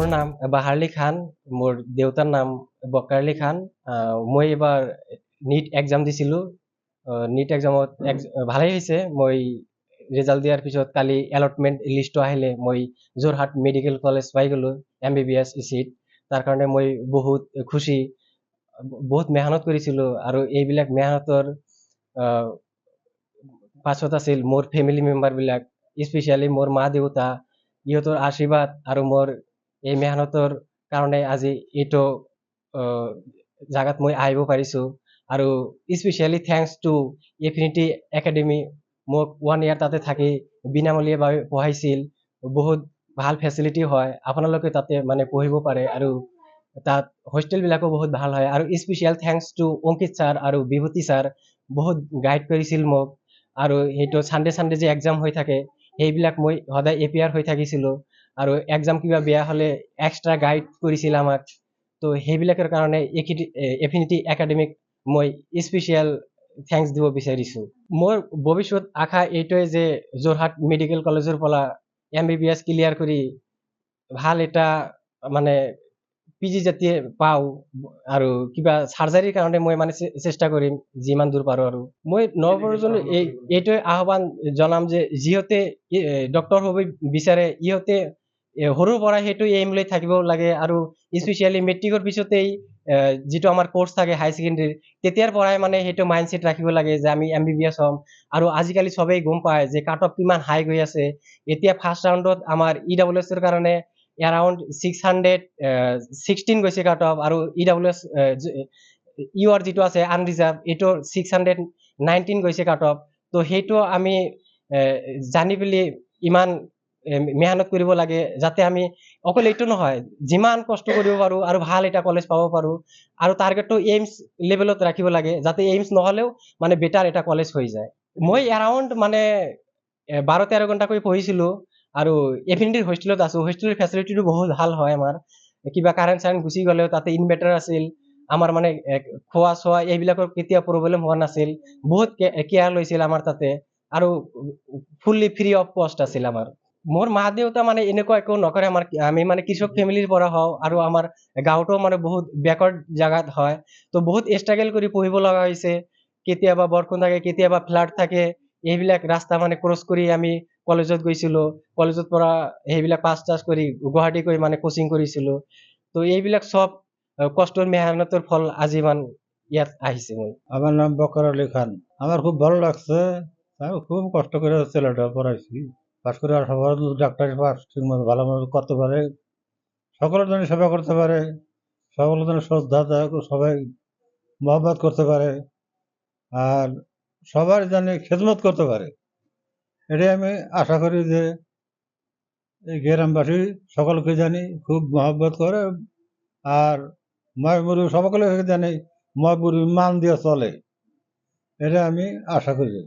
মোৰ নাম বাহাৰলি খান, মোৰ দেউতাৰ নাম বকাৰলি খান। মই এইবাৰ নিট এক্সাম দিছিলোঁ। নিট এক্সামত ভালেই হৈছে। মই ৰিজাল্ট দিয়াৰ পিছত কালি এলটমেণ্ট লিষ্টটো আহিলে মই যোৰহাট মেডিকেল কলেজ পাই গ'লোঁ MBBS চিট। তাৰ কাৰণে মই বহুত খুচি। বহুত মেহনত কৰিছিলোঁ আৰু এইবিলাক মেহনতৰ পাছত আছিল মোৰ ফেমিলি মেম্বাৰবিলাক, স্পেচিয়েলি মোৰ মা দেউতা, ইহঁতৰ আশীৰ্বাদ আৰু মোৰ এই মেহনতৰ কাৰণে আজি এইটো জাগাত মই আহিব পাৰিছোঁ। আৰু specially thanks two affinity academy, মোক 1 year তাতে থাকি বিনামূলীয়াভাৱে পঢ়াইছিল। বহুত ভাল ফেচিলিটি হয়, আপোনালোকে তাতে মানে পঢ়িব পাৰে আৰু তাত হোষ্টেলবিলাকো বহুত ভাল হয়। আৰু স্পেচিয়েল থেংকছ টু অংকিত ছাৰ আৰু বিভূতি ছাৰ, বহুত গাইড কৰিছিল মোক। আৰু সেইটো চানডে যে এক্সাম হৈ থাকে সেইবিলাক মই সদায় এপিয়াৰ হৈ থাকিছিলোঁ। আৰু এক্সাম কিবা বেয়া হ'লে এক্সট্ৰা গাইড কৰিছিল আমাক। তো সেইবিলাকৰ কাৰণে এফিনিটি একাডেমিক মই স্পেচিয়েল থেংকছ দিব বিচাৰিছোঁ। মোৰ ভৱিষ্যত আশা এইটোৱে যে যোৰহাট মেডিকেল কলেজৰ পৰা MBBS ক্লিয়াৰ কৰি ভাল এটা মানে PG যাতে পাওঁ আৰু কিবা চাৰ্জাৰীৰ কাৰণে মই মানে চেষ্টা কৰিম যিমান দূৰ পাৰোঁ। আৰু মই নৱপ্ৰজন্মক এইটোৱে আহ্বান জনাম যে যিহঁতে ডক্তৰ হ'ব বিচাৰে ইহঁতে সৰুৰ পৰা সেইটো এইম লৈ থাকিব লাগে। আৰু স্পেচিয়েলি মেট্ৰিকৰ পিছতেই যিটো আমাৰ কোৰ্চ থাকে হাই ছেকেণ্ডেৰী, তেতিয়াৰ পৰাই মানে সেইটো মাইণ্ডছেট ৰাখিব লাগে যে আমি MBBS হ'ম। আৰু আজিকালি চবেই গম পায় যে কাট অফ কিমান হাই গৈ আছে। এতিয়া ফাৰ্ষ্ট ৰাউণ্ডত আমাৰ EWSৰ কাৰণে এৰাউণ্ড 616 গৈছে কাট অফ, আৰু EWS ইউআৰ যিটো আছে আনৰিজাৰ্ভ, এইটো 619 গৈছে কাট অফ। তো সেইটো আমি জানি পেলি ইমান মেহনত কৰিব লাগে যাতে আমি অকল এইটো নহয়, যিমান কষ্ট কৰিব পাৰোঁ আৰু ভাল এটা কলেজ পাব পাৰোঁ। আৰু টাৰ্গেটটো এইমছ লেভেলত ৰাখিব লাগে যাতে এইমছ নহ'লেও মানে বেটাৰ এটা কলেজ হৈ যায়। মই এৰাউণ্ড মানে 12-13 ঘণ্টাকৈ পঢ়িছিলোঁ। আৰু এফিনিটিৰ হোষ্টেলত আছোঁ। হোষ্টেলৰ ফেচিলিটিটো বহুত ভাল হয় আমাৰ। কিবা কাৰেণ্ট গুচি গ'লেও তাতে ইনভাৰ্টাৰ আছিল। আমাৰ মানে খোৱা চোৱা এইবিলাকৰ কেতিয়া প্ৰব্লেম হোৱা নাছিল। বহুত কেয়াৰ লৈছিল আমাৰ তাতে। আৰু ফুল্লি ফ্ৰী অফ কষ্ট আছিল আমাৰ। মোৰ মা দেউতা মানে এনেকুৱা একো নকৰে। আমি মানে কৃষক ফেমিলিৰ পৰা হওঁ আৰু আমাৰ গাঁৱতো মানে বহুত বেকৱাৰ্ড জাগাত হয়। তো বহুত ষ্ট্ৰাগল কৰি পঢ়িব লগা হৈছে। কেতিয়াবা বৰষুণ থাকে, কেতিয়াবা ফ্লাড থাকে। এইবিলাক ৰাস্তা মানে ক্ৰছ কৰি আমি কলেজত গৈছিলোঁ। কলেজত পৰা সেইবিলাক পাছ কৰি গুৱাহাটী গৈ মানে কোচিং কৰিছিলোঁ। তো এইবিলাক চব কষ্টৰ মেহনতৰ ফল আজি ইমান ইয়াত আহিছে। মই আমার নাম বকর আলী খান। আমার খুব ভালো লাগছে। আমি খুব কষ্ট করে ছেলেটা পড়াইছি। পাশ করে আর সবার ডাক্তারি পাস ঠিকমতো ভালো মতো করতে পারে, সকলের জন্য সেবা করতে পারে, সকলের জন্য শ্রদ্ধা দেয়, সবাই মহব্বত করতে পারে, আর সবার জন্য খেদমত করতে পারে। এটাই আমি আশা করি যে এই গ্রামবাসী সকলকে জানি খুব মহব্বত করে। আর ময়মুরু সকলে জানি ময়মুরু মান দিয়ে চলে, এটা আমি আশা করি।